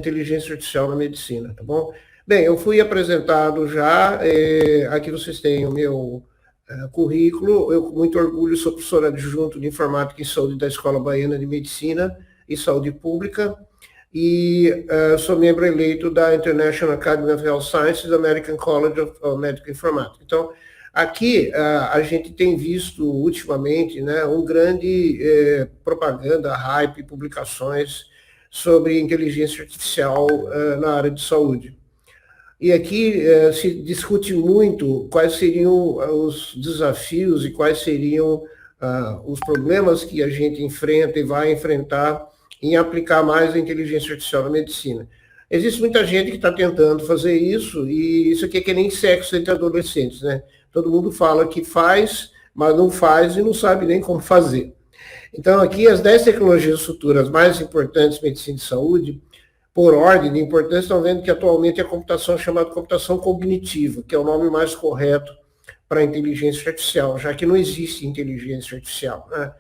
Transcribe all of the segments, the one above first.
inteligência artificial na medicina, tá bom? Bem, eu fui apresentado já, aqui vocês têm o meu currículo, eu com muito orgulho sou professor adjunto de Informática e Saúde da Escola Baiana de Medicina e Saúde Pública, e sou membro eleito da International Academy of Health Sciences, da American College of Medical Informatics. Então, aqui a gente tem visto ultimamente, né, um grande propaganda, hype, publicações sobre inteligência artificial na área de saúde. E aqui se discute muito quais seriam os desafios e quais seriam os problemas que a gente enfrenta e vai enfrentar em aplicar mais a inteligência artificial na medicina. Existe muita gente que está tentando fazer isso, e isso aqui é que nem sexo entre adolescentes, né? Todo mundo fala que faz, mas não faz e não sabe nem como fazer. Então, aqui, as 10 tecnologias futuras mais importantes de medicina e saúde, por ordem de importância, estão vendo que atualmente a computação é chamada computação cognitiva, que é o nome mais correto para a inteligência artificial, já que não existe inteligência artificial, né?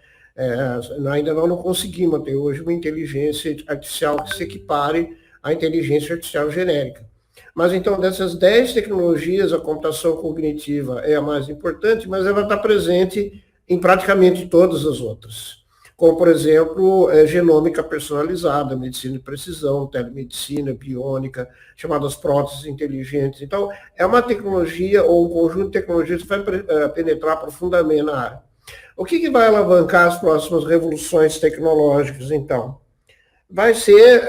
Ainda não conseguimos até hoje uma inteligência artificial que se equipare à inteligência artificial genérica. Mas então, dessas 10 tecnologias, a computação cognitiva é a mais importante, mas ela está presente em praticamente todas as outras. Como, por exemplo, genômica personalizada, medicina de precisão, telemedicina, biônica, chamadas próteses inteligentes. Então, é uma tecnologia ou um conjunto de tecnologias que vai penetrar profundamente na área. O que vai alavancar as próximas revoluções tecnológicas, então? Vai ser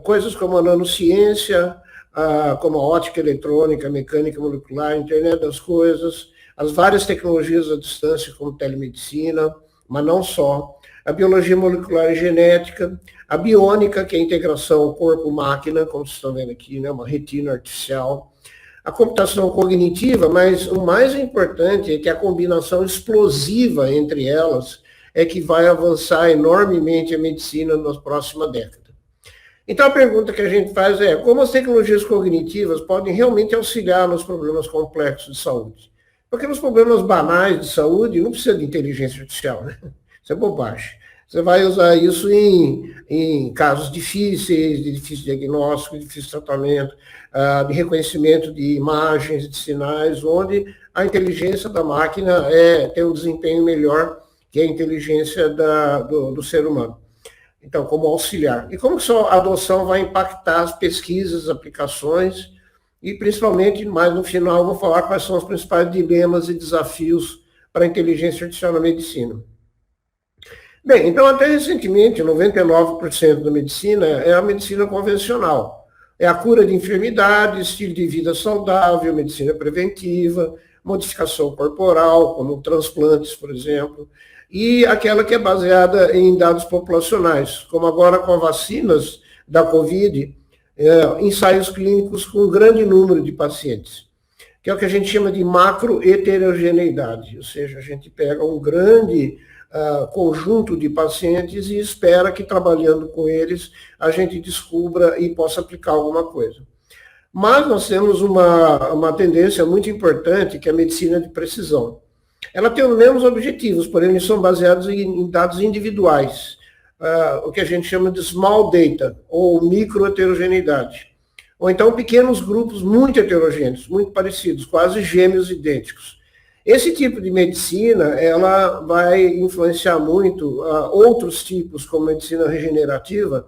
coisas como a nanociência, como a ótica eletrônica, mecânica molecular, internet das coisas, as várias tecnologias à distância, como telemedicina, mas não só, a biologia molecular e genética, a biônica, que é a integração corpo-máquina, como vocês estão vendo aqui, né, uma retina artificial, a computação cognitiva, mas o mais importante é que a combinação explosiva entre elas é que vai avançar enormemente a medicina nas próximas décadas. Então, a pergunta que a gente faz é, como as tecnologias cognitivas podem realmente auxiliar nos problemas complexos de saúde? Porque nos problemas banais de saúde não precisa de inteligência artificial, né? Isso é bobagem. Você vai usar isso em casos difíceis, de difícil diagnóstico, de difícil tratamento, de reconhecimento de imagens, de sinais, onde a inteligência da máquina tem um desempenho melhor que a inteligência do ser humano. Então, como auxiliar. E como que a adoção vai impactar as pesquisas, as aplicações, e principalmente, mais no final, eu vou falar quais são os principais dilemas e desafios para a inteligência artificial na medicina. Bem, então, até recentemente, 99% da medicina é a medicina convencional. É a cura de enfermidades, estilo de vida saudável, medicina preventiva, modificação corporal, como transplantes, por exemplo, e aquela que é baseada em dados populacionais, como agora com as vacinas da Covid, ensaios clínicos com um grande número de pacientes, que é o que a gente chama de macroheterogeneidade, ou seja, a gente pega um grande conjunto de pacientes e espera que, trabalhando com eles, a gente descubra e possa aplicar alguma coisa. Mas nós temos uma tendência muito importante, que é a medicina de precisão. Ela tem os mesmos objetivos, porém eles são baseados em dados individuais, o que a gente chama de small data, ou micro-heterogeneidade. Ou então pequenos grupos muito heterogêneos, muito parecidos, quase gêmeos idênticos. Esse tipo de medicina, ela vai influenciar muito outros tipos, como medicina regenerativa,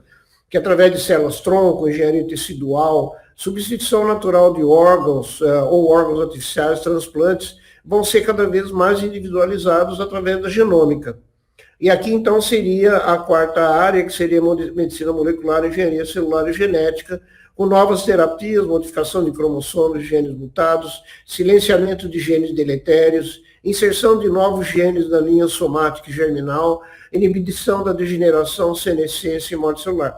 que através de células-tronco, engenharia tecidual, substituição natural de órgãos ou órgãos artificiais, transplantes, vão ser cada vez mais individualizados através da genômica. E aqui, então, seria a quarta área, que seria medicina molecular, engenharia celular e genética, com novas terapias, modificação de cromossomos, genes mutados, silenciamento de genes deletérios, inserção de novos genes na linha somática e germinal, inibição da degeneração, senescência e morte celular.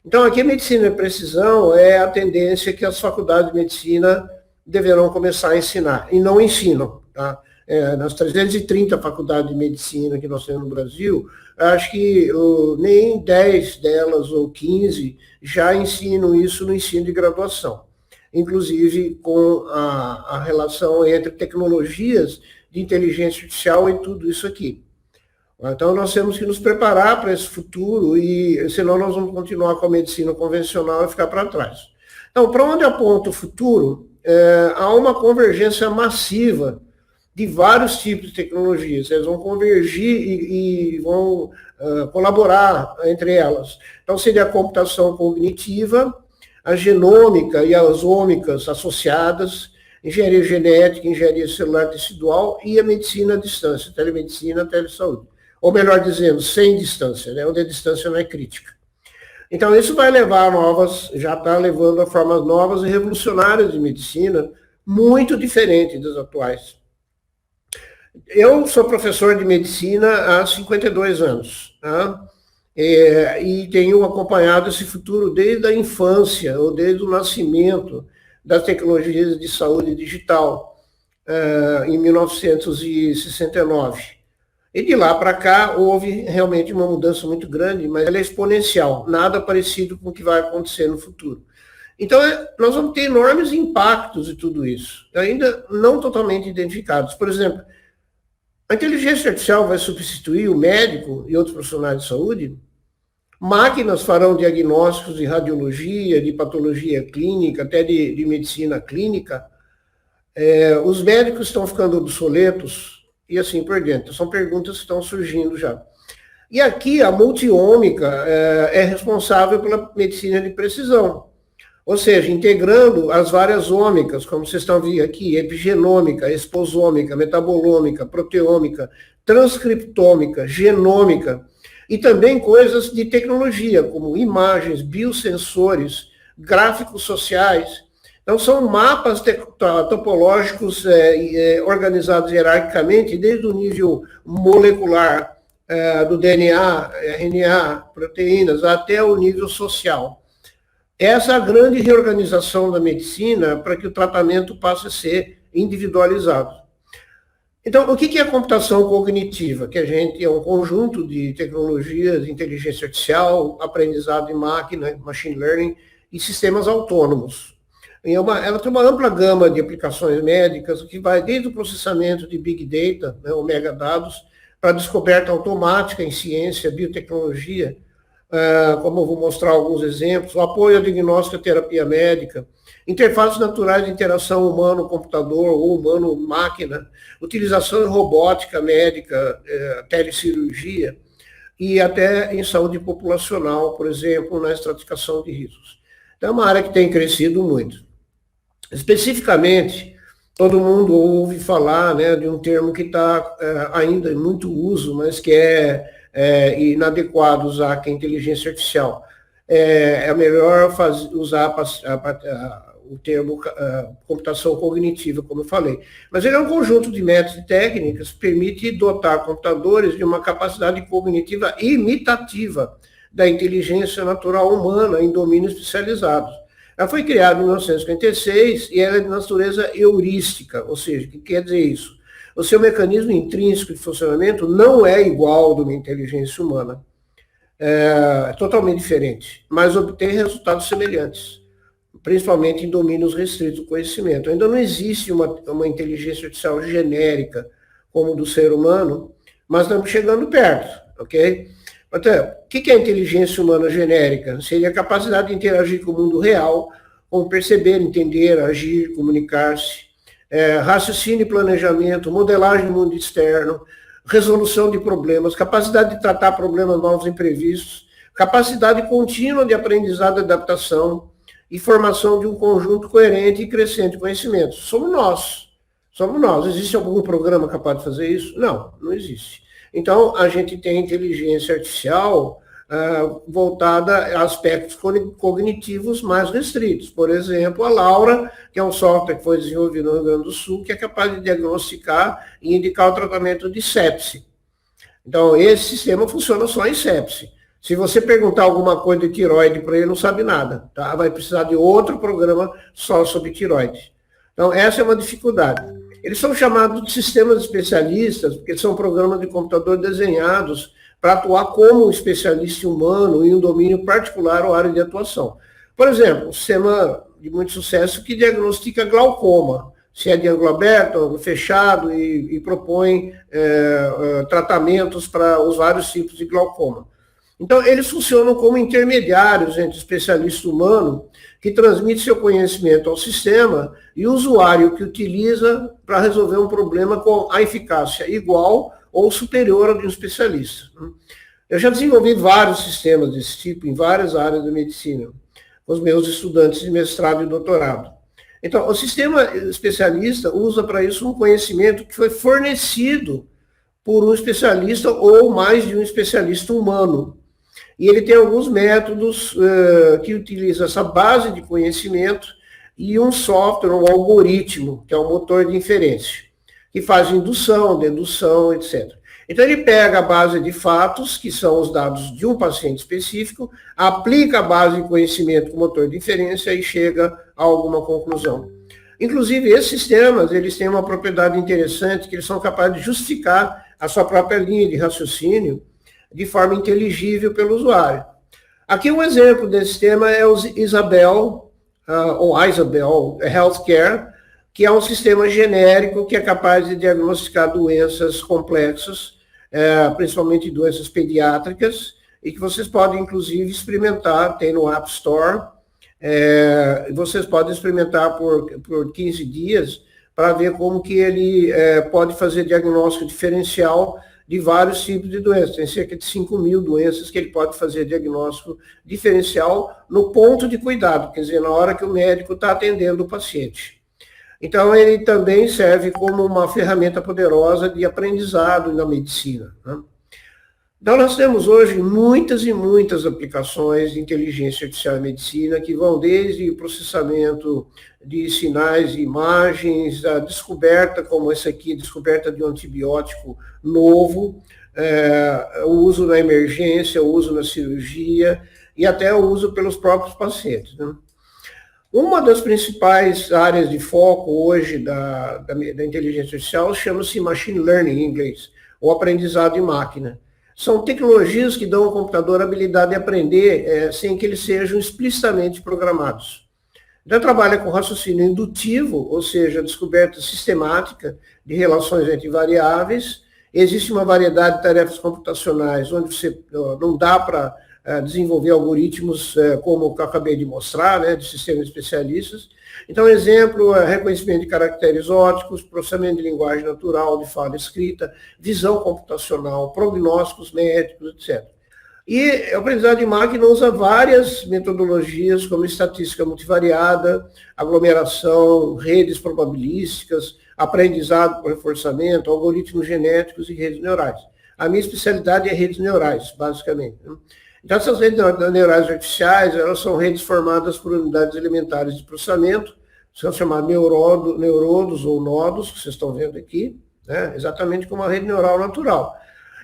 Então, aqui a medicina de precisão é a tendência que as faculdades de medicina deverão começar a ensinar, e não ensinam, tá? Nas 330 faculdades de medicina que nós temos no Brasil, acho que nem 10 delas ou 15 já ensinam isso no ensino de graduação, inclusive com a relação entre tecnologias de inteligência artificial e tudo isso aqui. Então, nós temos que nos preparar para esse futuro, e senão nós vamos continuar com a medicina convencional e ficar para trás. Então, para onde aponta o futuro? Há uma convergência massiva de vários tipos de tecnologias. Eles vão convergir e vão colaborar entre elas. Então, seria a computação cognitiva, a genômica e as ômicas associadas, engenharia genética, engenharia celular tecidual e a medicina à distância, telemedicina, telesaúde. Ou melhor dizendo, sem distância, né, onde a distância não é crítica. Então, isso vai levar a novas, já está levando a formas novas e revolucionárias de medicina, muito diferentes das atuais. Eu sou professor de medicina há 52 anos, tá? E tenho acompanhado esse futuro desde a infância, ou desde o nascimento das tecnologias de saúde digital, em 1969. E de lá para cá houve realmente uma mudança muito grande, mas ela é exponencial, nada parecido com o que vai acontecer no futuro. Então, nós vamos ter enormes impactos de tudo isso, ainda não totalmente identificados. Por exemplo, a inteligência artificial vai substituir o médico e outros profissionais de saúde? Máquinas farão diagnósticos de radiologia, de patologia clínica, até de medicina clínica. Os médicos estão ficando obsoletos e assim por diante. São perguntas que estão surgindo já. E aqui a multiômica é responsável pela medicina de precisão. Ou seja, integrando as várias ômicas, como vocês estão vendo aqui, epigenômica, exposômica, metabolômica, proteômica, transcriptômica, genômica, e também coisas de tecnologia, como imagens, biosensores, gráficos sociais. Então, são mapas topológicos organizados hierarquicamente, desde o nível molecular do DNA, RNA, proteínas, até o nível social. Essa é a grande reorganização da medicina para que o tratamento passe a ser individualizado. Então, o que é a computação cognitiva? Que a gente é um conjunto de tecnologias, de inteligência artificial, aprendizado em máquina, machine learning e sistemas autônomos. Ela tem uma ampla gama de aplicações médicas, que vai desde o processamento de Big Data, né, ou megadados, para a descoberta automática em ciência, biotecnologia, como eu vou mostrar alguns exemplos, o apoio à diagnóstica e terapia médica, interfaces naturais de interação humano-computador ou humano-máquina, utilização em robótica médica, telecirurgia, e até em saúde populacional, por exemplo, na estratificação de riscos. Então, é uma área que tem crescido muito. Especificamente, todo mundo ouve falar, né, de um termo que está ainda em muito uso, mas que é inadequado usar, que é a inteligência artificial. É melhor usar o termo computação cognitiva, como eu falei. Mas ele é um conjunto de métodos e técnicas que permite dotar computadores de uma capacidade cognitiva imitativa da inteligência natural humana em domínios especializados. Ela foi criada em 1956 e ela é de natureza heurística, ou seja, o que quer dizer isso? O seu mecanismo intrínseco de funcionamento não é igual ao de uma inteligência humana. É totalmente diferente, mas obtém resultados semelhantes, principalmente em domínios restritos do conhecimento. Ainda não existe uma inteligência artificial genérica como do ser humano, mas estamos chegando perto, ok? Então, o que é a inteligência humana genérica? Seria a capacidade de interagir com o mundo real, como perceber, entender, agir, comunicar-se, raciocínio e planejamento, modelagem do mundo externo, resolução de problemas, capacidade de tratar problemas novos e imprevistos, capacidade contínua de aprendizado e adaptação e formação de um conjunto coerente e crescente de conhecimentos. Somos nós. Somos nós. Existe algum programa capaz de fazer isso? Não, não existe. Então, a gente tem inteligência artificial voltada a aspectos cognitivos mais restritos. Por exemplo, a Laura, que é um software que foi desenvolvido no Rio Grande do Sul, que é capaz de diagnosticar e indicar o tratamento de sepse. Então, esse sistema funciona só em sepse. Se você perguntar alguma coisa de tireoide para ele, não sabe nada. Tá? Vai precisar de outro programa só sobre tireoide. Então, essa é uma dificuldade. Eles são chamados de sistemas especialistas, porque são programas de computador desenhados para atuar como um especialista humano em um domínio particular ou área de atuação. Por exemplo, um sistema de muito sucesso que diagnostica glaucoma. se é de ângulo aberto, ângulo fechado, e propõe tratamentos para os vários tipos de glaucoma. Então, eles funcionam como intermediários entre o especialista humano, que transmite seu conhecimento ao sistema, e o usuário que utiliza para resolver um problema com a eficácia igual ou superior ao de um especialista. Eu já desenvolvi vários sistemas desse tipo em várias áreas da medicina, com os meus estudantes de mestrado e doutorado. Então, o sistema especialista usa para isso um conhecimento que foi fornecido por um especialista ou mais de um especialista humano. E ele tem alguns métodos que utilizam essa base de conhecimento e um software, um algoritmo, que é um motor de inferência, que faz indução, dedução, etc. Então, ele pega a base de fatos, que são os dados de um paciente específico, aplica a base de conhecimento com o motor de inferência e chega a alguma conclusão. Inclusive, esses sistemas, eles têm uma propriedade interessante, que eles são capazes de justificar a sua própria linha de raciocínio de forma inteligível pelo usuário. Aqui um exemplo desse sistema é o Isabel Healthcare, que é um sistema genérico que é capaz de diagnosticar doenças complexas, principalmente doenças pediátricas, e que vocês podem, inclusive, experimentar, tem no App Store, vocês podem experimentar por 15 dias para ver como que ele pode fazer diagnóstico diferencial de vários tipos de doenças. Tem cerca de 5.000 doenças que ele pode fazer diagnóstico diferencial no ponto de cuidado, quer dizer, na hora que o médico está atendendo o paciente. Então, ele também serve como uma ferramenta poderosa de aprendizado na medicina, né? Então, nós temos hoje muitas e muitas aplicações de inteligência artificial em medicina, que vão desde o processamento de sinais e imagens, a descoberta, como essa aqui, descoberta de um antibiótico novo, o uso na emergência, o uso na cirurgia, e até o uso pelos próprios pacientes, né? Uma das principais áreas de foco hoje da inteligência artificial chama-se machine learning em inglês, ou aprendizado de máquina. São tecnologias que dão ao computador a habilidade de aprender sem que eles sejam explicitamente programados. Já trabalha com raciocínio indutivo, ou seja, descoberta sistemática de relações entre variáveis. Existe uma variedade de tarefas computacionais onde você não dá para desenvolver algoritmos como o que eu acabei de mostrar, né, de sistemas especialistas. Então, exemplo, reconhecimento de caracteres óticos, processamento de linguagem natural, de fala escrita, visão computacional, prognósticos médicos, etc. E a aprendizagem de máquina usa várias metodologias, como estatística multivariada, aglomeração, redes probabilísticas, aprendizado por reforçamento, algoritmos genéticos e redes neurais. A minha especialidade é redes neurais, basicamente, né? Então, essas redes neurais artificiais, elas são redes formadas por unidades elementares de processamento, são chamados neurodos ou nodos, que vocês estão vendo aqui, né? Exatamente como uma rede neural natural.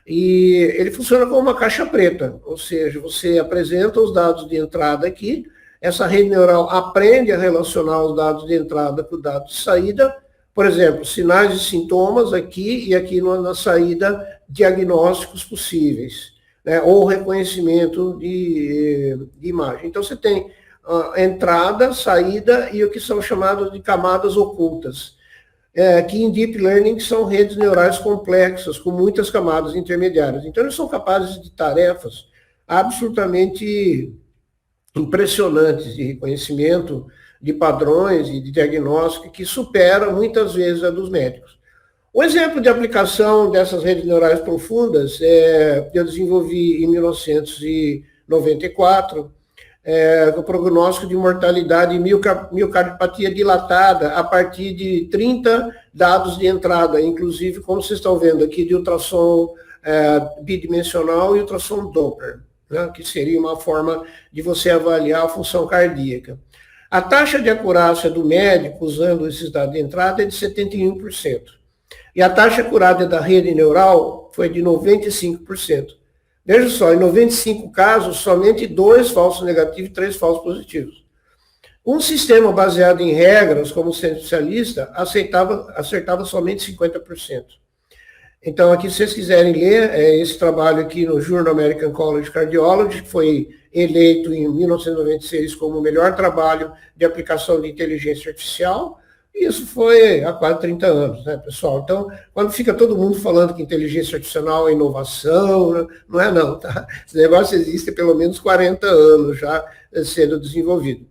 E ele funciona como uma caixa preta, ou seja, você apresenta os dados de entrada aqui, essa rede neural aprende a relacionar os dados de entrada com os dados de saída, por exemplo, sinais e sintomas aqui, e aqui na saída, diagnósticos possíveis, né, ou reconhecimento de imagem. Então, você tem entrada, saída e o que são chamadas de camadas ocultas, que em Deep Learning são redes neurais complexas, com muitas camadas intermediárias. Então, eles são capazes de tarefas absolutamente impressionantes de reconhecimento de padrões e de diagnóstico que superam muitas vezes a dos médicos. Um exemplo de aplicação dessas redes neurais profundas eu desenvolvi em 1994, o prognóstico de mortalidade em miocardiopatia dilatada a partir de 30 dados de entrada, inclusive, como vocês estão vendo aqui, de ultrassom bidimensional e ultrassom Doppler, né, que seria uma forma de você avaliar a função cardíaca. A taxa de acurácia do médico usando esses dados de entrada é de 71%. E a taxa acurada da rede neural foi de 95%. Veja só, em 95 casos, somente 2 falsos negativos e 3 falsos positivos. Um sistema baseado em regras, como o centro especialista, acertava somente 50%. Então, aqui, se vocês quiserem ler, esse trabalho aqui no Journal American College of Cardiology, que foi eleito em 1996 como o melhor trabalho de aplicação de inteligência artificial, Isso foi há quase 30 anos, né, pessoal? Então, quando fica todo mundo falando que inteligência artificial é inovação, né, não é não, tá? Esse negócio existe há pelo menos 40 anos já sendo desenvolvido.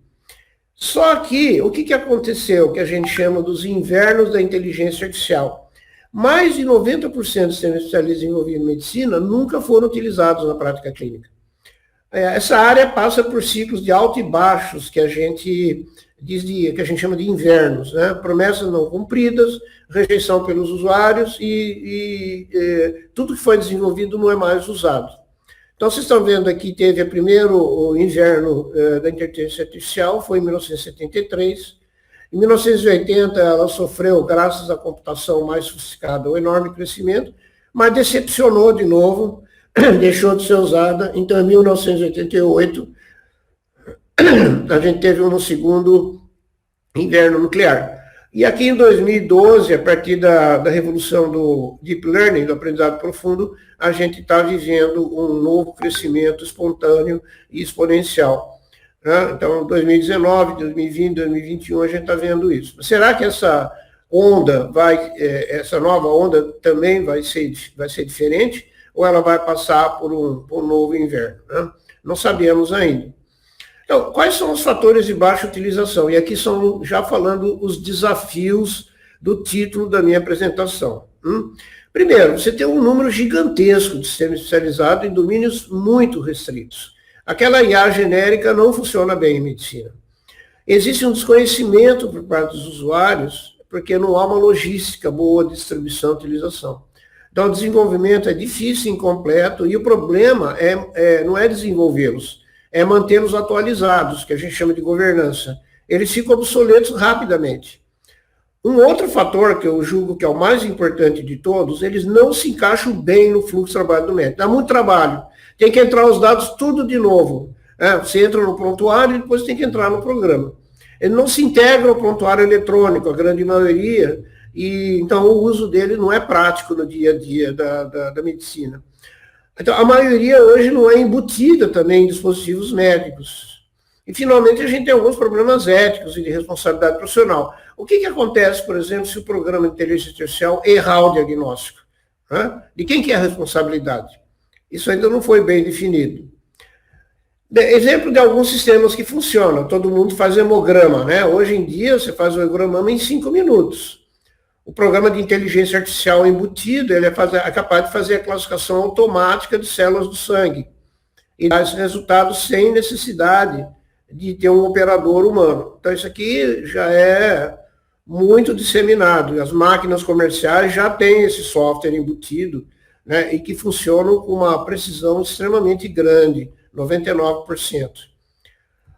Só que, o que aconteceu, que a gente chama dos invernos da inteligência artificial? Mais de 90% dos sistemas especialistas envolvidos em medicina nunca foram utilizados na prática clínica. Essa área passa por ciclos de altos e baixos que a gente que a gente chama de invernos, né? Promessas não cumpridas, rejeição pelos usuários e tudo que foi desenvolvido não é mais usado. Então, vocês estão vendo aqui, teve o primeiro inverno da inteligência artificial, foi em 1973. Em 1980, ela sofreu, graças à computação mais sofisticada, um enorme crescimento, mas decepcionou de novo, deixou de ser usada. Então, em 1988, a gente teve um segundo inverno nuclear. E aqui em 2012, a partir da revolução do Deep Learning, do aprendizado profundo, a gente está vivendo um novo crescimento espontâneo e exponencial. Né? Então, 2019, 2020, 2021, a gente está vendo isso. Será que essa onda essa nova onda também vai ser diferente? Ou ela vai passar por um novo inverno? Né? Não sabemos ainda. Então, quais são os fatores de baixa utilização? E aqui são já falando os desafios do título da minha apresentação. Primeiro, você tem um número gigantesco de sistemas especializados em domínios muito restritos. Aquela IA genérica não funciona bem em medicina. Existe um desconhecimento por parte dos usuários, porque não há uma logística boa de distribuição e utilização. Então, o desenvolvimento é difícil, incompleto, e o problema não é desenvolvê-los, é mantê-los atualizados, que a gente chama de governança. Eles ficam obsoletos rapidamente. Um outro fator que eu julgo que é o mais importante de todos, eles não se encaixam bem no fluxo de trabalho do médico. Dá muito trabalho. Tem que entrar os dados tudo de novo. Você entra no prontuário e depois tem que entrar no programa. Ele não se integra ao prontuário eletrônico, a grande maioria, e então o uso dele não é prático no dia a dia da medicina. Então, a maioria hoje não é embutida também em dispositivos médicos. E, finalmente, a gente tem alguns problemas éticos e de responsabilidade profissional. O que acontece, por exemplo, se o programa de inteligência artificial errar o diagnóstico? De quem que é a responsabilidade? Isso ainda não foi bem definido. Exemplo de alguns sistemas que funcionam. Todo mundo faz hemograma, né? Hoje em dia, você faz o hemograma em 5 minutos. O programa de inteligência artificial embutido, ele é capaz de fazer a classificação automática de células do sangue e dar esses resultados sem necessidade de ter um operador humano. Então, isso aqui já é muito disseminado. As máquinas comerciais já têm esse software embutido, né, e que funcionam com uma precisão extremamente grande, 99%.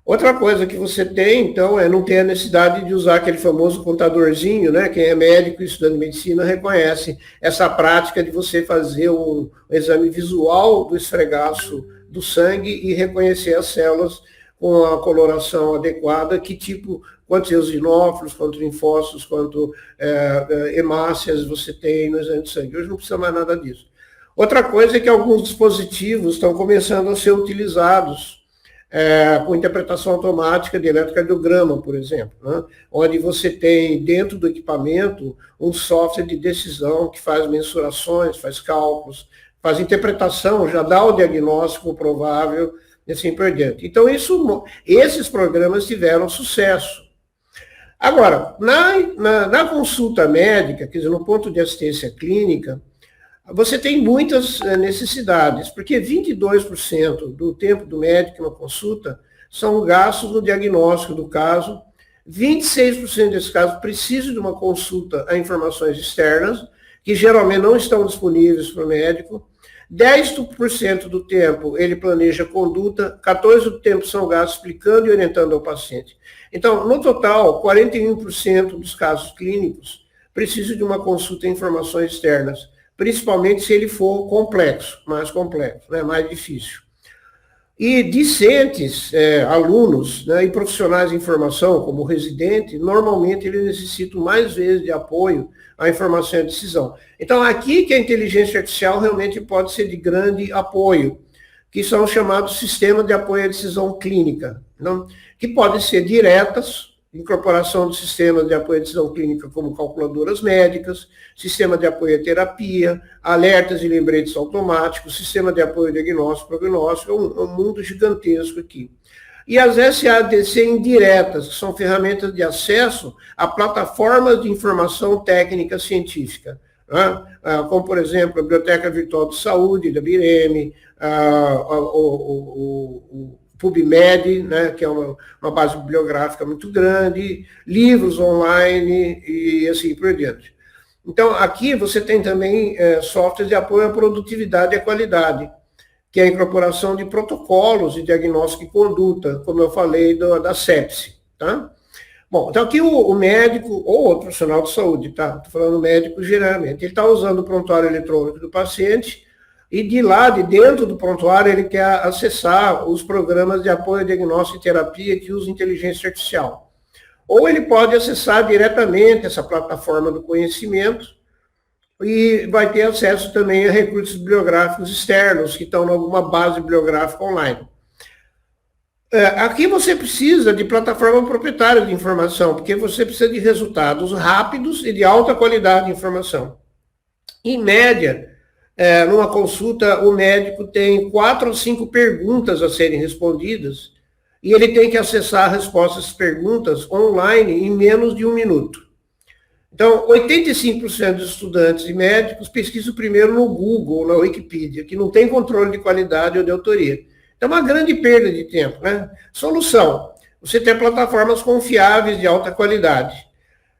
Outra coisa que você tem, então, não ter a necessidade de usar aquele famoso contadorzinho, né? Quem é médico e estudando medicina reconhece essa prática de você fazer um exame visual do esfregaço do sangue e reconhecer as células com a coloração adequada, que tipo, quantos eosinófilos, quantos linfócitos, quanto hemácias você tem no exame de sangue. Hoje não precisa mais nada disso. Outra coisa é que alguns dispositivos estão começando a ser utilizados com interpretação automática de eletrocardiograma, por exemplo, né? Onde você tem dentro do equipamento um software de decisão que faz mensurações, faz cálculos, faz interpretação, já dá o diagnóstico provável e assim por diante. Então, esses programas tiveram sucesso. Agora, na consulta médica, quer dizer, no ponto de assistência clínica, você tem muitas necessidades, porque 22% do tempo do médico na consulta são gastos no diagnóstico do caso, 26% desses casos precisam de uma consulta a informações externas, que geralmente não estão disponíveis para o médico, 10% do tempo ele planeja conduta, 14% do tempo são gastos explicando e orientando ao paciente. Então, no total, 41% dos casos clínicos precisam de uma consulta a informações externas, principalmente se ele for complexo, mais complexo, né, mais difícil. E discentes, alunos, né, e profissionais de informação, como residente, normalmente eles necessitam mais vezes de apoio à informação e à decisão. Então, aqui que a inteligência artificial realmente pode ser de grande apoio, que são chamados sistemas de apoio à decisão clínica, não? Que podem ser diretas, incorporação de sistemas de apoio à decisão clínica como calculadoras médicas, sistema de apoio à terapia, alertas e lembretes automáticos, sistema de apoio ao diagnóstico, prognóstico, é um mundo gigantesco aqui. E as SADC indiretas, que são ferramentas de acesso a plataformas de informação técnica científica, né? Como, por exemplo, a Biblioteca Virtual de Saúde, da BIREM, o PubMed, né, que é uma base bibliográfica muito grande, livros online e assim por diante. Então, aqui você tem também softwares de apoio à produtividade e à qualidade, que é a incorporação de protocolos de diagnóstico e conduta, como eu falei, da sepse, tá? Bom, então aqui o médico ou o profissional de saúde, tá? Estou falando médico geralmente, ele está usando o prontuário eletrônico do paciente e de dentro do prontuário, ele quer acessar os programas de apoio a diagnóstico e terapia que usam inteligência artificial. Ou ele pode acessar diretamente essa plataforma do conhecimento e vai ter acesso também a recursos bibliográficos externos que estão em alguma base bibliográfica online. Aqui você precisa de plataforma proprietária de informação, porque você precisa de resultados rápidos e de alta qualidade de informação. Em média, numa consulta, o médico tem 4 ou 5 perguntas a serem respondidas e ele tem que acessar a resposta às perguntas online em menos de 1 minuto. Então, 85% dos estudantes e médicos pesquisam primeiro no Google, na Wikipedia, que não tem controle de qualidade ou de autoria. Então, é uma grande perda de tempo, né? Solução: você ter plataformas confiáveis de alta qualidade.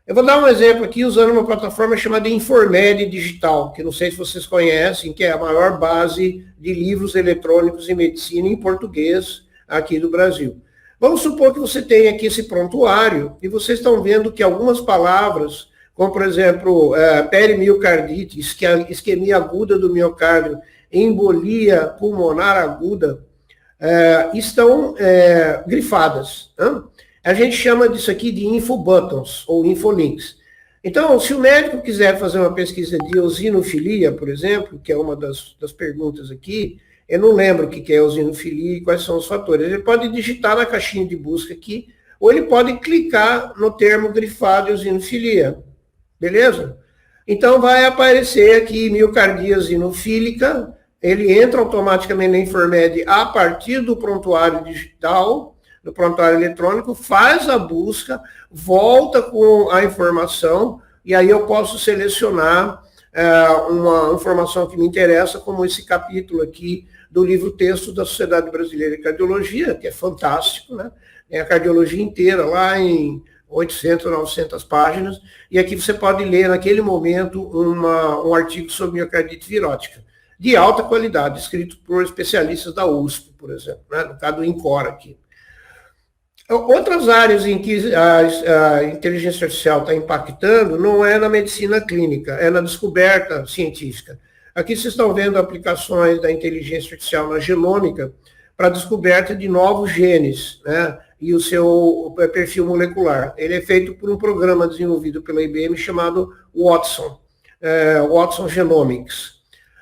Eu vou dar um exemplo aqui usando uma plataforma chamada Informed Digital, que não sei se vocês conhecem, que é a maior base de livros eletrônicos em medicina em português aqui do Brasil. Vamos supor que você tem aqui esse prontuário e vocês estão vendo que algumas palavras, como por exemplo, perimiocardite, isquemia aguda do miocárdio, embolia pulmonar aguda, estão grifadas, né? A gente chama disso aqui de infobuttons ou infolinks. Então, se o médico quiser fazer uma pesquisa de eosinofilia, por exemplo, que é uma das perguntas aqui, eu não lembro o que é eosinofilia e quais são os fatores. Ele pode digitar na caixinha de busca aqui, ou ele pode clicar no termo grifado eosinofilia. Beleza? Então, vai aparecer aqui miocardia eosinofílica, ele entra automaticamente na Informed a partir do prontuário digital, do prontuário eletrônico, faz a busca, volta com a informação, e aí eu posso selecionar uma informação que me interessa, como esse capítulo aqui do livro-texto da Sociedade Brasileira de Cardiologia, que é fantástico, né? Tem a cardiologia inteira lá em 800, 900 páginas, e aqui você pode ler naquele momento um artigo sobre miocardite virótica, de alta qualidade, escrito por especialistas da USP, por exemplo, né? No caso do INCOR aqui. Outras áreas em que a inteligência artificial está impactando não é na medicina clínica, é na descoberta científica. Aqui vocês estão vendo aplicações da inteligência artificial na genômica para a descoberta de novos genes, né, e o seu perfil molecular. Ele é feito por um programa desenvolvido pela IBM chamado Watson, Watson Genomics.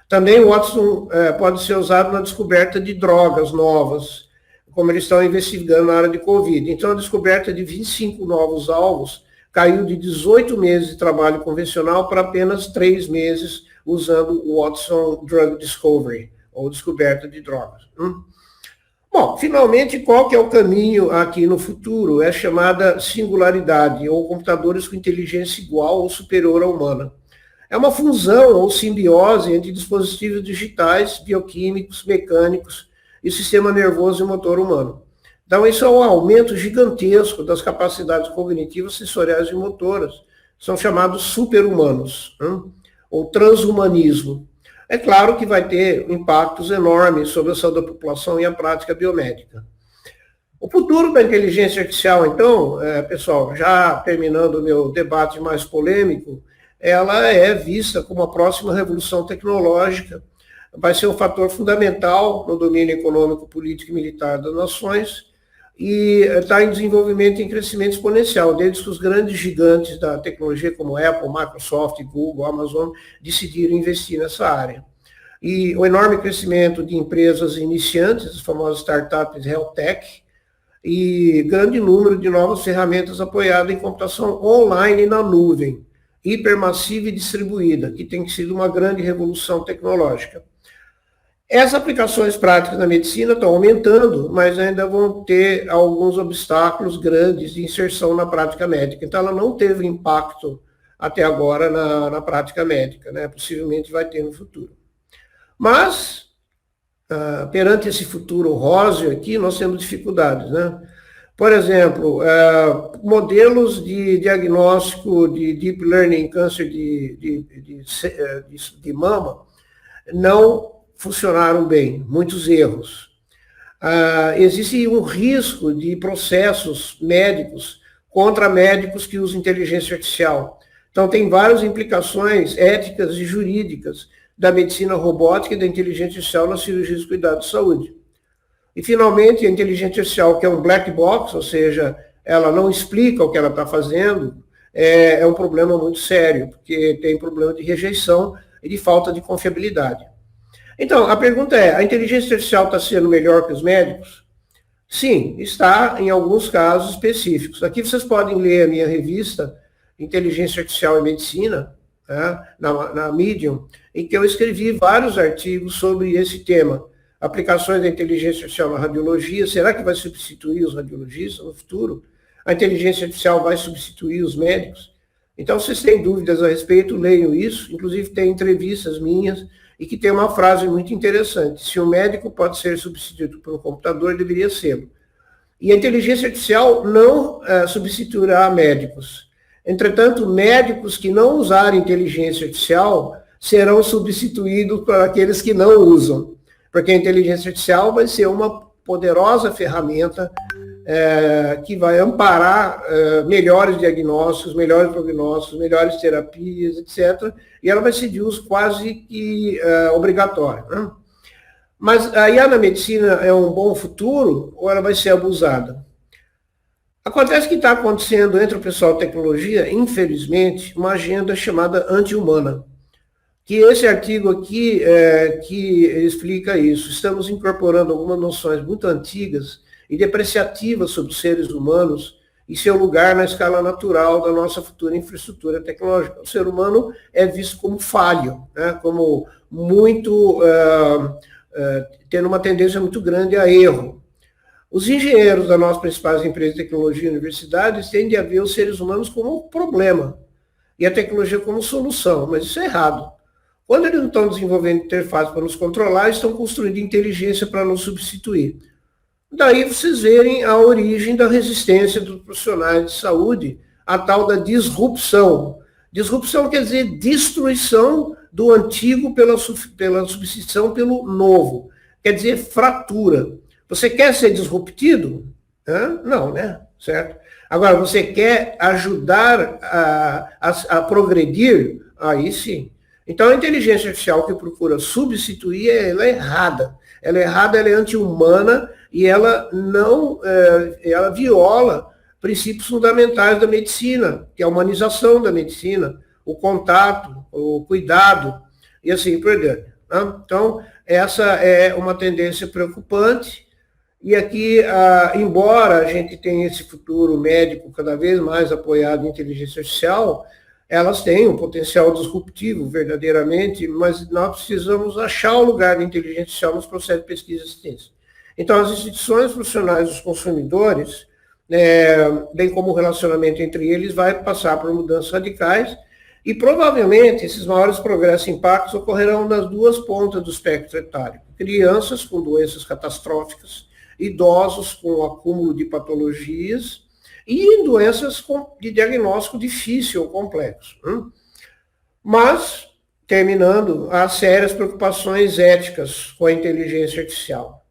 Também o Watson pode ser usado na descoberta de drogas novas, como eles estão investigando na área de Covid. Então, a descoberta de 25 novos alvos caiu de 18 meses de trabalho convencional para apenas 3 meses usando o Watson Drug Discovery, ou descoberta de drogas. Bom, finalmente, qual que é o caminho aqui no futuro? É a chamada singularidade, ou computadores com inteligência igual ou superior à humana. É uma fusão ou simbiose entre dispositivos digitais, bioquímicos, mecânicos, e sistema nervoso e motor humano. Então, isso é um aumento gigantesco das capacidades cognitivas, sensoriais e motoras. São chamados super-humanos, ou transhumanismo. É claro que vai ter impactos enormes sobre a saúde da população e a prática biomédica. O futuro da inteligência artificial, então, pessoal, já terminando o meu debate mais polêmico, ela é vista como a próxima revolução tecnológica, vai ser um fator fundamental no domínio econômico, político e militar das nações e está em desenvolvimento e em crescimento exponencial, desde que os grandes gigantes da tecnologia como Apple, Microsoft, Google, Amazon decidiram investir nessa área. E o enorme crescimento de empresas iniciantes, as famosas startups Health Tech, e grande número de novas ferramentas apoiadas em computação online na nuvem, hipermassiva e distribuída, que tem sido uma grande revolução tecnológica. Essas aplicações práticas na medicina estão aumentando, mas ainda vão ter alguns obstáculos grandes de inserção na prática médica. Então, ela não teve impacto até agora na prática médica, né? Possivelmente vai ter no futuro. Mas, perante esse futuro róseo aqui, nós temos dificuldades, né? Por exemplo, modelos de diagnóstico de deep learning em câncer de mama não funcionaram bem, muitos erros. Existe um risco de processos médicos contra médicos que usam inteligência artificial. Então, tem várias implicações éticas e jurídicas da medicina robótica e da inteligência artificial nas cirurgias de cuidado de saúde. E, finalmente, a inteligência artificial, que é um black box, ou seja, ela não explica o que ela está fazendo, é um problema muito sério, porque tem problema de rejeição e de falta de confiabilidade. Então, a pergunta é, a inteligência artificial está sendo melhor que os médicos? Sim, está em alguns casos específicos. Aqui vocês podem ler a minha revista, Inteligência Artificial e Medicina, na Medium, em que eu escrevi vários artigos sobre esse tema. Aplicações da inteligência artificial na radiologia, será que vai substituir os radiologistas no futuro? A inteligência artificial vai substituir os médicos? Então, se vocês têm dúvidas a respeito, leiam isso. Inclusive, tem entrevistas minhas, e que tem uma frase muito interessante. Se o médico pode ser substituído por um computador, deveria ser. E a inteligência artificial não substituirá médicos. Entretanto, médicos que não usarem inteligência artificial serão substituídos por aqueles que não usam. Porque a inteligência artificial vai ser uma poderosa ferramenta que vai amparar melhores diagnósticos, melhores prognósticos, melhores terapias, etc. E ela vai ser de uso quase que obrigatório, né? Mas a IA na medicina é um bom futuro ou ela vai ser abusada? Acontece que está acontecendo entre o pessoal de tecnologia, infelizmente, uma agenda chamada anti-humana. Que esse artigo aqui que explica isso. Estamos incorporando algumas noções muito antigas e depreciativas sobre os seres humanos e seu lugar na escala natural da nossa futura infraestrutura tecnológica. O ser humano é visto como falho, né? Como muito, tendo uma tendência muito grande a erro. Os engenheiros das nossas principais empresas de tecnologia e universidades tendem a ver os seres humanos como problema e a tecnologia como solução, mas isso é errado. Quando eles não estão desenvolvendo interface para nos controlar, estão construindo inteligência para nos substituir. Daí vocês verem a origem da resistência dos profissionais de saúde, a tal da disrupção. Disrupção quer dizer destruição do antigo pela substituição pelo novo. Quer dizer fratura. Você quer ser disruptido? Não, né? Certo? Agora, você quer ajudar a progredir? Aí sim. Então, a inteligência artificial que procura substituir, ela é errada. Ela é errada, ela é anti-humana e ela não, ela viola princípios fundamentais da medicina, que é a humanização da medicina, o contato, o cuidado e assim por diante. Né? Então, essa é uma tendência preocupante e aqui, embora a gente tenha esse futuro médico cada vez mais apoiado em inteligência artificial, elas têm um potencial disruptivo, verdadeiramente, mas nós precisamos achar o lugar da inteligência artificial nos processos de pesquisa e assistência. Então, as instituições profissionais dos consumidores, bem como o relacionamento entre eles, vai passar por mudanças radicais e, provavelmente, esses maiores progressos e impactos ocorrerão nas duas pontas do espectro etário. Crianças com doenças catastróficas, idosos com acúmulo de patologias, e em doenças de diagnóstico difícil ou complexo. Mas, terminando, há sérias preocupações éticas com a inteligência artificial.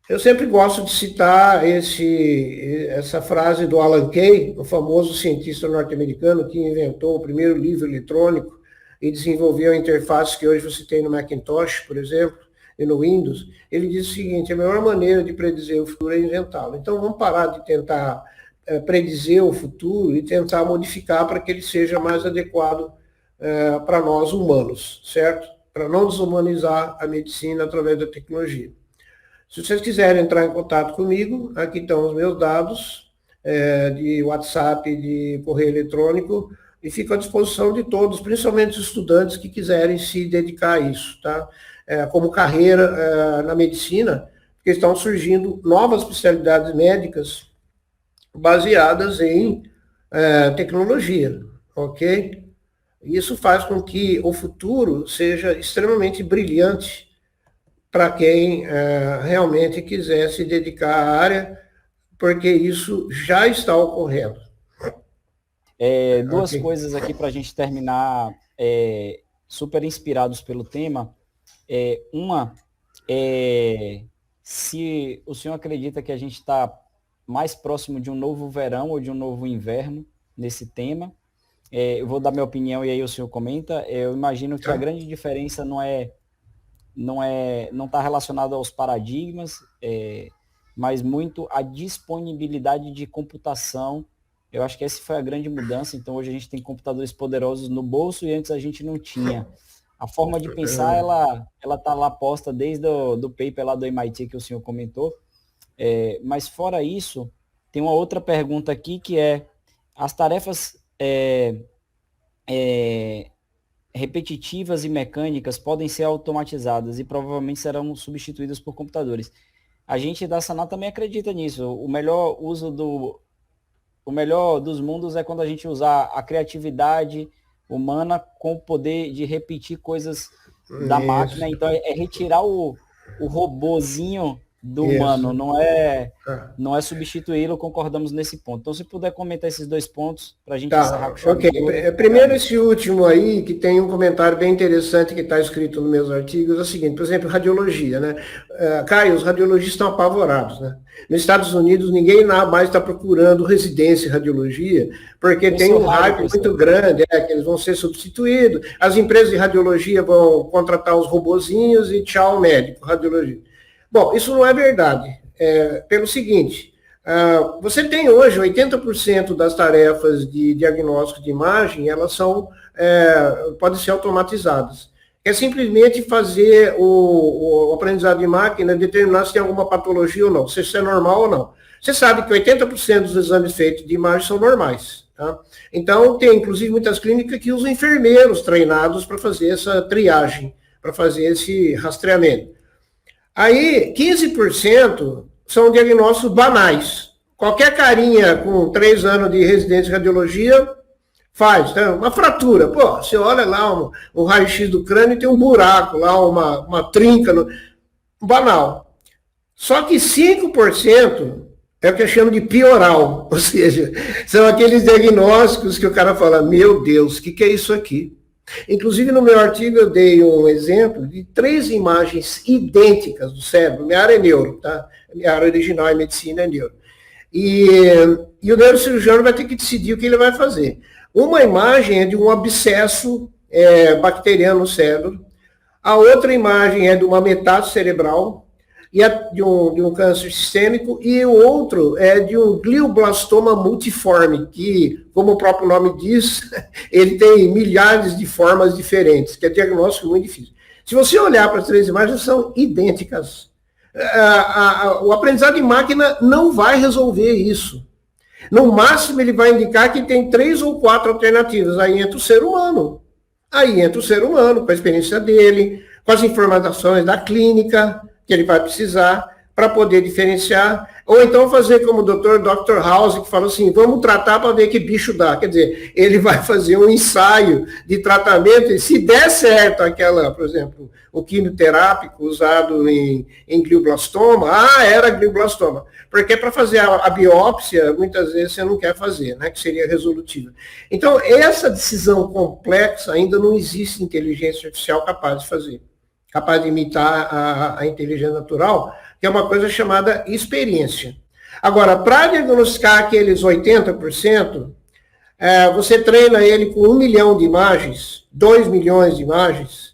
Eu sempre gosto de citar essa frase do Alan Kay, o famoso cientista norte-americano que inventou o primeiro livro eletrônico e desenvolveu a interface que hoje você tem no Macintosh, por exemplo, e no Windows. Ele diz o seguinte: a melhor maneira de predizer o futuro é inventá-lo. Então, vamos parar de tentar predizer o futuro e tentar modificar para que ele seja mais adequado para nós humanos, certo? Para não desumanizar a medicina através da tecnologia. Se vocês quiserem entrar em contato comigo, aqui estão os meus dados de WhatsApp, de correio eletrônico, e fico à disposição de todos, principalmente os estudantes que quiserem se dedicar a isso, tá? Como carreira na medicina, porque estão surgindo novas especialidades médicas baseadas em tecnologia, ok? Isso faz com que o futuro seja extremamente brilhante para quem realmente quiser se dedicar à área, porque isso já está ocorrendo. Duas coisas aqui para a gente terminar, super inspirados pelo tema. Uma se o senhor acredita que a gente está mais próximo de um novo verão ou de um novo inverno nesse tema. Eu vou dar minha opinião e aí o senhor comenta. Eu imagino que a grande diferença não está relacionada aos paradigmas, mas muito a disponibilidade de computação. Eu acho que essa foi a grande mudança. Então, hoje a gente tem computadores poderosos no bolso e antes a gente não tinha. A forma de pensar, ela está lá posta desde do paper lá do MIT que o senhor comentou. Mas fora isso, tem uma outra pergunta aqui que as tarefas repetitivas e mecânicas podem ser automatizadas e provavelmente serão substituídas por computadores. A gente da Sanar também acredita nisso. O melhor dos mundos é quando a gente usar a criatividade humana com o poder de repetir coisas da máquina. Então, retirar o robozinho do humano, não é substituí-lo, concordamos nesse ponto. Então, se puder comentar esses dois pontos, para a gente encerrar. Ok. Primeiro, esse último aí, que tem um comentário bem interessante que está escrito nos meus artigos, é o seguinte, por exemplo, radiologia, né? Caio, os radiologistas estão apavorados, né? Nos Estados Unidos, ninguém mais está procurando residência em radiologia, porque tem um hype muito grande, que eles vão ser substituídos, as empresas de radiologia vão contratar os robozinhos e tchau, médico, radiologia. Bom, isso não é verdade. Pelo seguinte, você tem hoje 80% das tarefas de diagnóstico de imagem, elas podem ser automatizadas. É simplesmente fazer o aprendizado de máquina, determinar se tem alguma patologia ou não, se isso é normal ou não. Você sabe que 80% dos exames feitos de imagem são normais. Tá? Então, tem inclusive muitas clínicas que usam enfermeiros treinados para fazer essa triagem, para fazer esse rastreamento. Aí, 15% são diagnósticos banais. Qualquer carinha com 3 anos de residência em radiologia faz, tá? Uma fratura. Pô, você olha lá um raio-x do crânio e tem um buraco lá, uma trinca. Banal. Só que 5% é o que eu chamo de pioral. Ou seja, são aqueles diagnósticos que o cara fala, meu Deus, o que é isso aqui? Inclusive, no meu artigo, eu dei um exemplo de 3 imagens idênticas do cérebro. Minha área é neuro, tá? Minha área original é medicina, é neuro. E o neurocirurgião vai ter que decidir o que ele vai fazer. Uma imagem é de um abscesso bacteriano no cérebro. A outra imagem é de uma metástase cerebral, e de um câncer sistêmico, e o outro é de um glioblastoma multiforme, que, como o próprio nome diz, ele tem milhares de formas diferentes, que é diagnóstico muito difícil. Se você olhar para as 3 imagens, são idênticas. O aprendizado de máquina não vai resolver isso. No máximo, ele vai indicar que tem 3 ou 4 alternativas. Aí entra o ser humano. Com a experiência dele, com as informações da clínica, que ele vai precisar para poder diferenciar, ou então fazer como o Dr. House, que fala assim, vamos tratar para ver que bicho dá. Quer dizer, ele vai fazer um ensaio de tratamento, e se der certo por exemplo, o quimioterápico usado em glioblastoma, era glioblastoma. Porque para fazer a biópsia, muitas vezes você não quer fazer, né, que seria resolutiva. Então, essa decisão complexa ainda não existe inteligência artificial capaz de fazer. Capaz de imitar a inteligência natural, que é uma coisa chamada experiência. Agora, para diagnosticar aqueles 80%, você treina ele com 1 milhão de imagens, 2 milhões de imagens.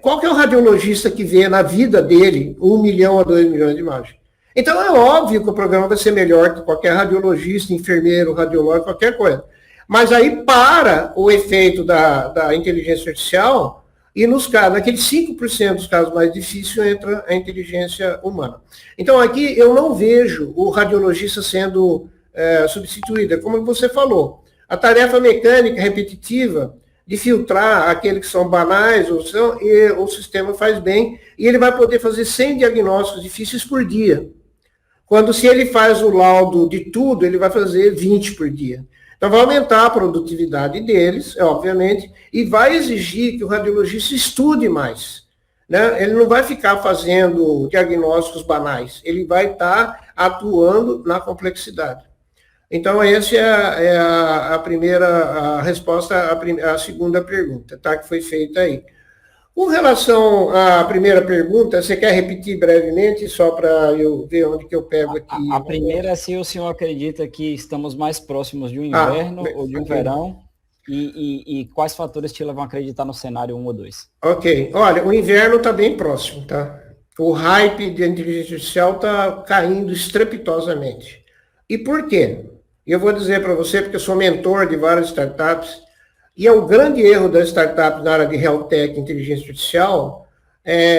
Qual que é o radiologista que vê na vida dele 1 milhão a 2 milhões de imagens? Então, é óbvio que o programa vai ser melhor que qualquer radiologista, enfermeiro, radiológico, qualquer coisa. Mas aí, para o efeito da inteligência artificial, E naqueles 5% dos casos mais difíceis entra a inteligência humana. Então, aqui eu não vejo o radiologista sendo substituído. É como você falou. A tarefa mecânica repetitiva de filtrar aqueles que são banais, e o sistema faz bem, e ele vai poder fazer 100 diagnósticos difíceis por dia. Quando, se ele faz o laudo de tudo, ele vai fazer 20 por dia. Então, vai aumentar a produtividade deles, obviamente, e vai exigir que o radiologista estude mais. Né? Ele não vai ficar fazendo diagnósticos banais, ele vai estar atuando na complexidade. Então, essa é a primeira resposta à segunda pergunta, tá? Que foi feita aí. Com relação à primeira pergunta, você quer repetir brevemente, só para eu ver onde que eu pego aqui? A primeira é se o senhor acredita que estamos mais próximos de um inverno ou de um verão, e quais fatores te levam a acreditar no cenário 1 ou 2? Ok. Olha, o inverno está bem próximo, tá? O hype de inteligência artificial está caindo estrepitosamente. E por quê? Eu vou dizer para você, porque eu sou mentor de várias startups, e é o grande erro das startups na área de health tech e inteligência artificial,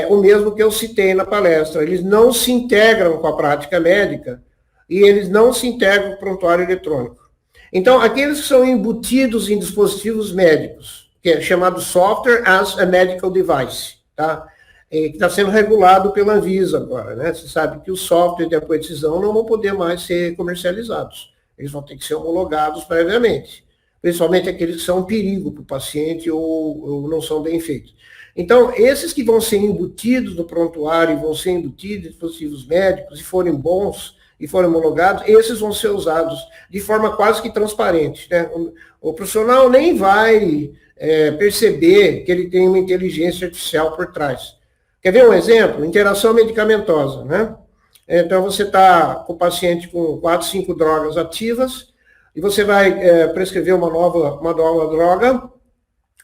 o mesmo que eu citei na palestra. Eles não se integram com a prática médica e eles não se integram com o prontuário eletrônico. Então, aqueles que são embutidos em dispositivos médicos, que é chamado Software as a Medical Device, tá? Que está sendo regulado pela Anvisa agora, né? Você sabe que os softwares de apoio à decisão não vão poder mais ser comercializados. Eles vão ter que ser homologados previamente, principalmente aqueles que são um perigo para o paciente ou não são bem feitos. Então, esses que vão ser embutidos no prontuário, vão ser embutidos em dispositivos médicos e forem bons e forem homologados, esses vão ser usados de forma quase que transparente. Né? O profissional nem vai perceber que ele tem uma inteligência artificial por trás. Quer ver um exemplo? Interação medicamentosa, né? Então, você está com o paciente com 4, 5 drogas ativas, e você vai prescrever uma nova droga,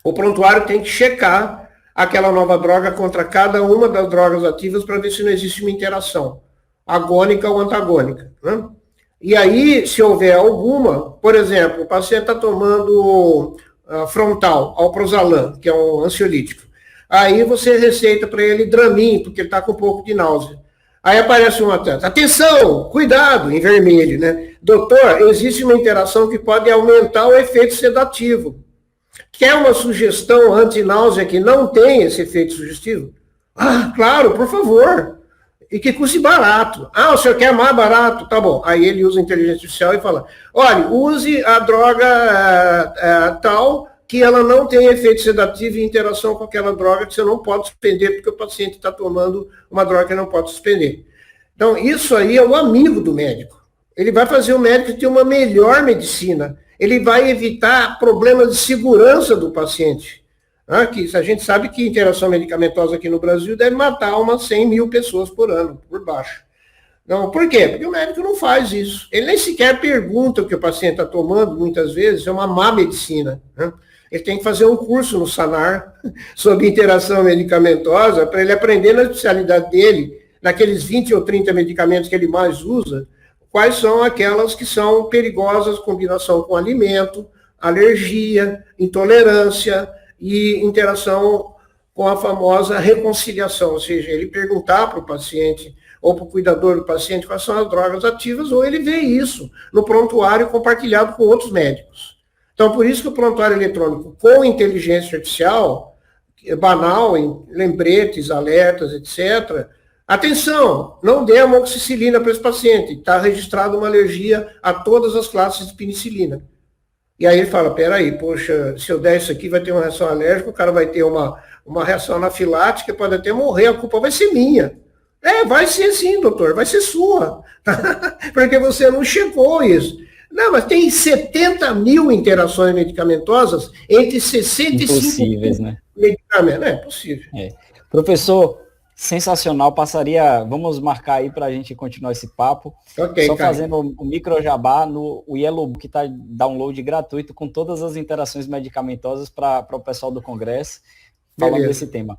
o prontuário tem que checar aquela nova droga contra cada uma das drogas ativas para ver se não existe uma interação, agônica ou antagônica. Né? E aí, se houver alguma, por exemplo, o paciente está tomando frontal, alprazolam, que é um ansiolítico. Aí você receita para ele Dramin, porque ele está com um pouco de náusea. Aí aparece um atleta, atenção, cuidado, em vermelho, né? Doutor, existe uma interação que pode aumentar o efeito sedativo. Quer uma sugestão anti-náusea que não tem esse efeito sugestivo? Ah, claro, por favor. E que custe barato. Ah, o senhor quer mais barato? Tá bom. Aí ele usa a inteligência artificial e fala, olha, use a droga tal, que ela não tem efeito sedativo e interação com aquela droga que você não pode suspender, porque o paciente está tomando uma droga que não pode suspender. Então, isso aí é o amigo do médico. Ele vai fazer o médico ter uma melhor medicina. Ele vai evitar problemas de segurança do paciente. Que a gente sabe que interação medicamentosa aqui no Brasil deve matar umas 100 mil pessoas por ano, por baixo. Não, por quê? Porque o médico não faz isso. Ele nem sequer pergunta o que o paciente está tomando, muitas vezes, é uma má medicina. Né? Ele tem que fazer um curso no Sanar sobre interação medicamentosa para ele aprender na especialidade dele, naqueles 20 ou 30 medicamentos que ele mais usa, quais são aquelas que são perigosas, combinação com alimento, alergia, intolerância e interação com a famosa reconciliação, ou seja, ele perguntar para o paciente ou para o cuidador do paciente quais são as drogas ativas, ou ele vê isso no prontuário compartilhado com outros médicos. Então, por isso que o prontuário eletrônico com inteligência artificial, banal, em lembretes, alertas, etc., atenção, não dê amoxicilina para esse paciente, está registrada uma alergia a todas as classes de penicilina. E aí ele fala, peraí, poxa, se eu der isso aqui vai ter uma reação alérgica, o cara vai ter uma reação anafilática, pode até morrer, a culpa vai ser minha. Vai ser sim, doutor, vai ser sua, porque você não checou isso. Não, mas tem 70 mil interações medicamentosas entre 65 impossíveis, né? medicamentos. É possível. Professor, sensacional. Vamos marcar aí para a gente continuar esse papo. Okay, só fazendo o micro jabá no Yellowbook, que está download gratuito com todas as interações medicamentosas para o pessoal do Congresso, falando desse tema.